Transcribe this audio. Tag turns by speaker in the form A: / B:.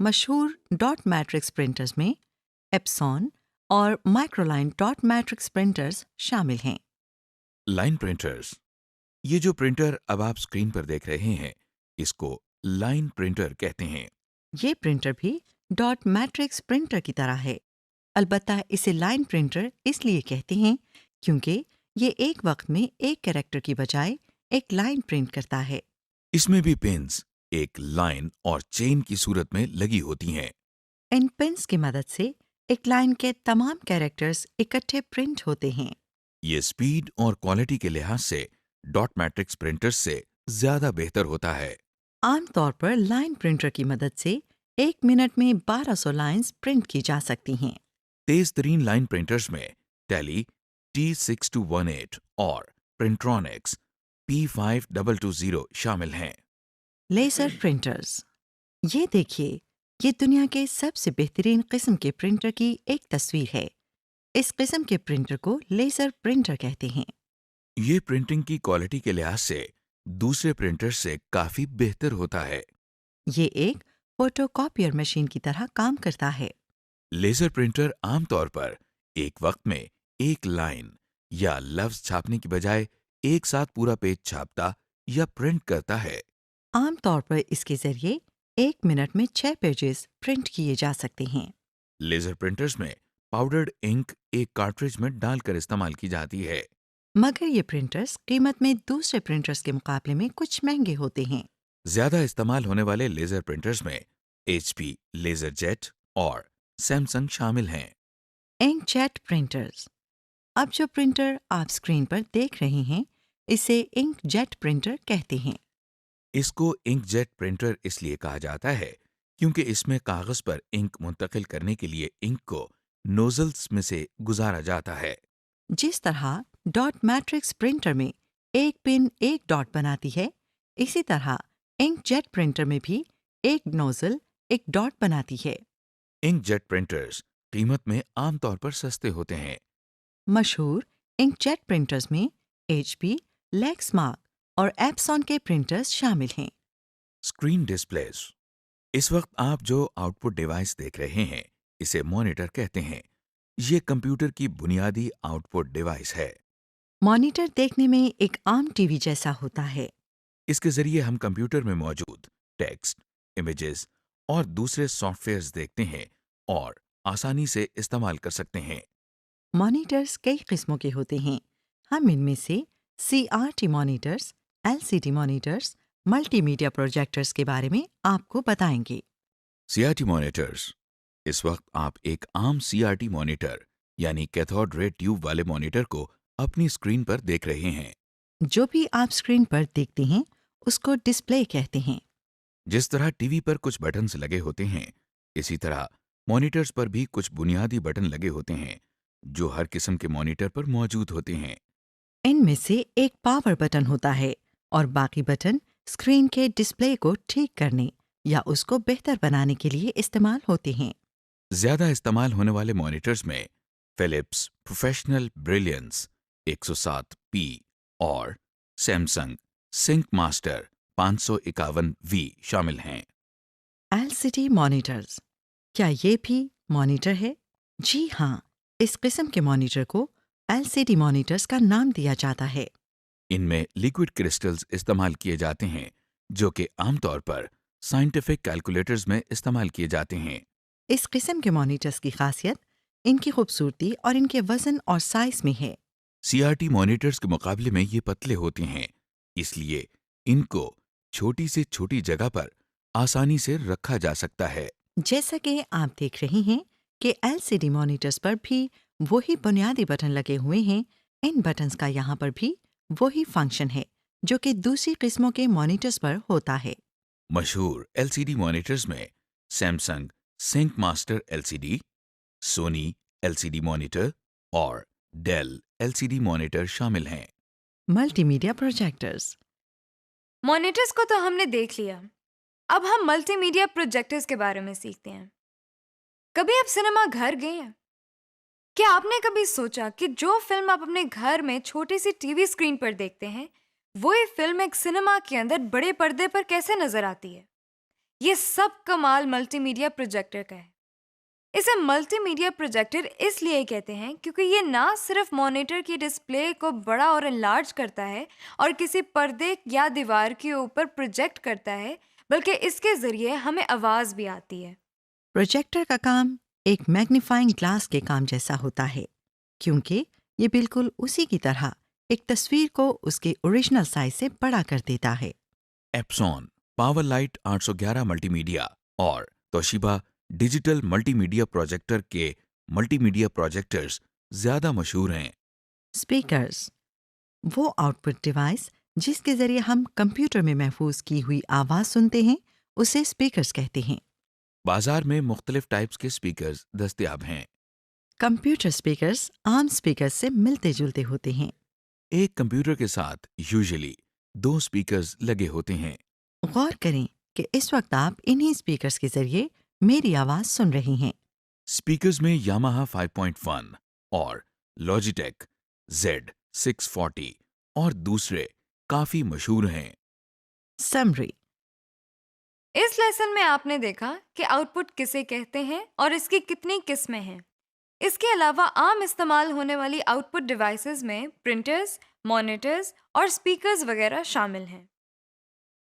A: مشہور dot matrix printers میں ایپسون اور مائکرولائن ڈاٹ میٹرکس پرنٹرز شامل ہیں۔
B: لائن پرنٹرز، یہ جو پرنٹر اب آپ اسکرین پر دیکھ رہے ہیں اس کو لائن پرنٹر کہتے ہیں۔
A: یہ پرنٹر بھی ڈاٹ میٹرکس پرنٹر کی طرح ہے، البتہ اسے لائن پرنٹر اس لیے کہتے ہیں کیونکہ یہ ایک وقت میں ایک کیریکٹر کی بجائے ایک لائن پرنٹ کرتا ہے۔
B: اس میں بھی پنز ایک لائن اور چین کی صورت میں لگی ہوتی ہیں۔
A: ان پنس کی مدد سے ایک لائن کے تمام کیریکٹرز اکٹھے پرنٹ ہوتے ہیں۔
B: یہ اسپیڈ اور کوالٹی کے لحاظ سے ڈاٹ میٹرکس پرنٹر سے زیادہ بہتر ہوتا ہے۔
A: عام طور پر لائن پرنٹر کی مدد سے ایک منٹ میں 1200 لائنز پرنٹ کی جا سکتی ہیں۔
B: تیز ترین لائن پرنٹرز میں ٹیلی T6218 اور پرنٹرونکس P5220 شامل ہیں۔
A: لیزر پرنٹرز، یہ دیکھیے، یہ دنیا کے سب سے بہترین قسم کے پرنٹر کی ایک تصویر ہے۔ اس قسم کے پرنٹر کو لیزر پرنٹر کہتے ہیں۔
B: یہ پرنٹنگ کی کوالٹی کے لحاظ سے دوسرے پرنٹر سے کافی بہتر ہوتا ہے۔
A: یہ ایک فوٹو کاپیئر مشین کی طرح کام کرتا ہے۔
B: لیزر پرنٹر عام طور پر ایک وقت میں ایک لائن یا لفظ چھاپنے کی بجائے ایک ساتھ پورا پیج چھاپتا یا پرنٹ کرتا ہے۔
A: عام طور پر اس کے ذریعے ایک منٹ میں 6 پیجز پرنٹ کیے جا سکتے ہیں۔
B: لیزر پرنٹرز میں پاؤڈرڈ انک ایک کارٹریج میں ڈال کر استعمال کی جاتی ہے۔
A: مگر یہ پرنٹرز قیمت میں دوسرے پرنٹرز کے مقابلے میں کچھ مہنگے ہوتے ہیں۔
B: زیادہ استعمال ہونے والے لیزر پرنٹرز میں HP لیزر جیٹ اور سیمسنگ شامل ہیں۔
A: انک جیٹ پرنٹرز، اب جو پرنٹر آپ اسکرین پر دیکھ رہے ہیں اسے انک جیٹ پرنٹر کہتے ہیں۔
B: اس کو انک جیٹ پرنٹر اس لیے کہا جاتا ہے کیونکہ اس میں کاغذ پر انک منتقل کرنے کے لیے انک کو نوزلز میں سے گزارا جاتا ہے۔
A: جس طرح ڈاٹ میٹرکس پرنٹر میں ایک پن ایک ڈاٹ بناتی ہے، اسی طرح انک جیٹ پرنٹر میں بھی ایک نوزل ایک ڈاٹ بناتی ہے۔
B: انک جیٹ پرنٹرز قیمت میں عام طور پر سستے ہوتے ہیں۔
A: مشہور انک جیٹ پرنٹرز میں HP، لیکسمارک اور ایپسون کے پرنٹرز شامل ہیں۔
B: اسکرین ڈسپلیز، اس وقت آپ جو آؤٹ پٹ ڈیوائس دیکھ رہے ہیں اسے مانیٹر کہتے ہیں۔ یہ کمپیوٹر کی بنیادی آؤٹ پٹ ڈیوائس ہے۔
A: مانیٹر دیکھنے میں ایک عام ٹی وی جیسا ہوتا ہے۔
B: اس کے ذریعے ہم کمپیوٹر میں موجود ٹیکسٹ، امیجز اور دوسرے سافٹ ویئرز دیکھتے ہیں اور آسانی سے استعمال کر سکتے ہیں۔
A: مانیٹرز کئی قسموں کے ہوتے ہیں۔ ہم ان میں سے CRT monitors, LCD monitors, multi media projectors کے بارے میں آپ کو بتائیں گے۔
B: CRT مانیٹرز، اس وقت آپ ایک عام CRT مانیٹر یعنی کیتھوڈ رے ٹیوب والے مانیٹر کو اپنی اسکرین پر دیکھ رہے ہیں۔
A: جو بھی آپ اسکرین پر دیکھتے ہیں اس کو ڈسپلے کہتے ہیں۔
B: جس طرح ٹی وی پر کچھ بٹنز لگے ہوتے ہیں اسی طرح مانیٹرز پر بھی کچھ بنیادی بٹن لگے ہوتے ہیں جو ہر قسم کے مانیٹر پر موجود ہوتے ہیں۔
A: ان میں سے ایک پاور بٹن ہوتا ہے اور باقی بٹن اسکرین کے ڈسپلے کو ٹھیک کرنے یا اس کو بہتر بنانے کے لیے استعمال ہوتے ہیں۔
B: زیادہ استعمال ہونے والے مانیٹرز میں فلپس پروفیشنل بریلینس 107P اور سیمسنگ سنک ماسٹر 551V شامل ہیں۔
A: LCD مانیٹرز، کیا یہ بھی مانیٹر ہے؟ جی ہاں، اس قسم کے مانیٹر کو LCD مانیٹرز کا نام دیا جاتا ہے۔
B: ان میں لیکوڈ کرسٹلز استعمال کیے جاتے ہیں جو کہ عام طور پر سائنٹیفک کیلکولیٹرز میں استعمال کیے جاتے ہیں۔
A: اس قسم کے مانیٹرز کی خاصیت ان کی خوبصورتی اور ان کے وزن اور سائز میں ہے۔
B: CRT مانیٹرز کے مقابلے میں یہ پتلے ہوتے ہیں، اس لیے ان کو چھوٹی سے چھوٹی جگہ پر آسانی سے رکھا جا سکتا ہے۔
A: جیسا کہ آپ دیکھ رہے ہیں کہ LCD مانیٹرز پر بھی وہی بنیادی بٹن لگے ہوئے ہیں، ان بٹنز کا یہاں پر بھی وہی فنکشن ہے جو کہ دوسری قسموں کے مانیٹرز پر ہوتا ہے۔
B: مشہور LCD مانیٹرز میں سیمسنگ سنک ماسٹر LCD، سونی LCD مانیٹر اور ڈیل LCD مانیٹر شامل ہیں۔
A: ملٹی میڈیا پروجیکٹرز،
C: مانیٹرز کو تو ہم نے دیکھ لیا، اب ہم ملٹی میڈیا پروجیکٹرز کے بارے میں سیکھتے ہیں۔ کبھی آپ سنیما گھر گئے ہیں؟ کیا آپ نے کبھی سوچا کہ جو فلم آپ اپنے گھر میں چھوٹی سی ٹی وی اسکرین پر دیکھتے ہیں وہی فلم ایک سنیما کے اندر بڑے پردے پر کیسے نظر آتی ہے؟ یہ سب کمال ملٹی میڈیا پروجیکٹر کا ہے۔ اسے ملٹی میڈیا پروجیکٹر اس لیے کہتے ہیں کیونکہ یہ نہ صرف مانیٹر کی ڈسپلے کو بڑا اور انلارج کرتا ہے اور کسی پردے یا دیوار کے اوپر پروجیکٹ کرتا ہے، بلکہ اس کے ذریعے ہمیں آواز بھی آتی ہے۔
A: پروجیکٹر کا کام ایک میگنیفائنگ گلاس کے کام جیسا ہوتا ہے، کیونکہ یہ بالکل اسی کی طرح ایک تصویر کو اس کے اوریجنل سائز سے بڑا کر دیتا ہے۔
B: ایپسون پاور لائٹ 811 ملٹی میڈیا اور توشیبا ڈیجیٹل ملٹی میڈیا پروجیکٹر کے ملٹی میڈیا پروجیکٹرز زیادہ مشہور ہیں۔
A: اسپیکرز، وہ آؤٹ پٹ ڈیوائس جس کے ذریعے ہم کمپیوٹر میں محفوظ کی ہوئی آواز سنتے ہیں، اسے اسپیکرز کہتے ہیں۔
B: بازار میں مختلف ٹائپس کے اسپیکرز دستیاب ہیں۔
A: کمپیوٹر اسپیکرز عام اسپیکرز سے ملتے جلتے ہوتے ہیں۔
B: ایک کمپیوٹر کے ساتھ یوزلی 2 اسپیکرز لگے ہوتے ہیں۔
A: غور کریں کہ اس وقت آپ انہی اسپیکرز کے ذریعے میری آواز سن رہی ہیں۔
B: اسپیکرز میں یاماہا 5.1 اور لاجیٹیک Z640 اور دوسرے کافی مشہور ہیں۔
A: سمری،
C: اس لیسن میں آپ نے دیکھا کہ آؤٹ پٹ کسے کہتے ہیں اور اس کی کتنی قسمیں ہیں۔ اس کے علاوہ عام استعمال ہونے والی آؤٹ پٹ ڈیوائسز میں پرنٹرز، مانیٹرز اور اسپیکرز وغیرہ شامل ہیں۔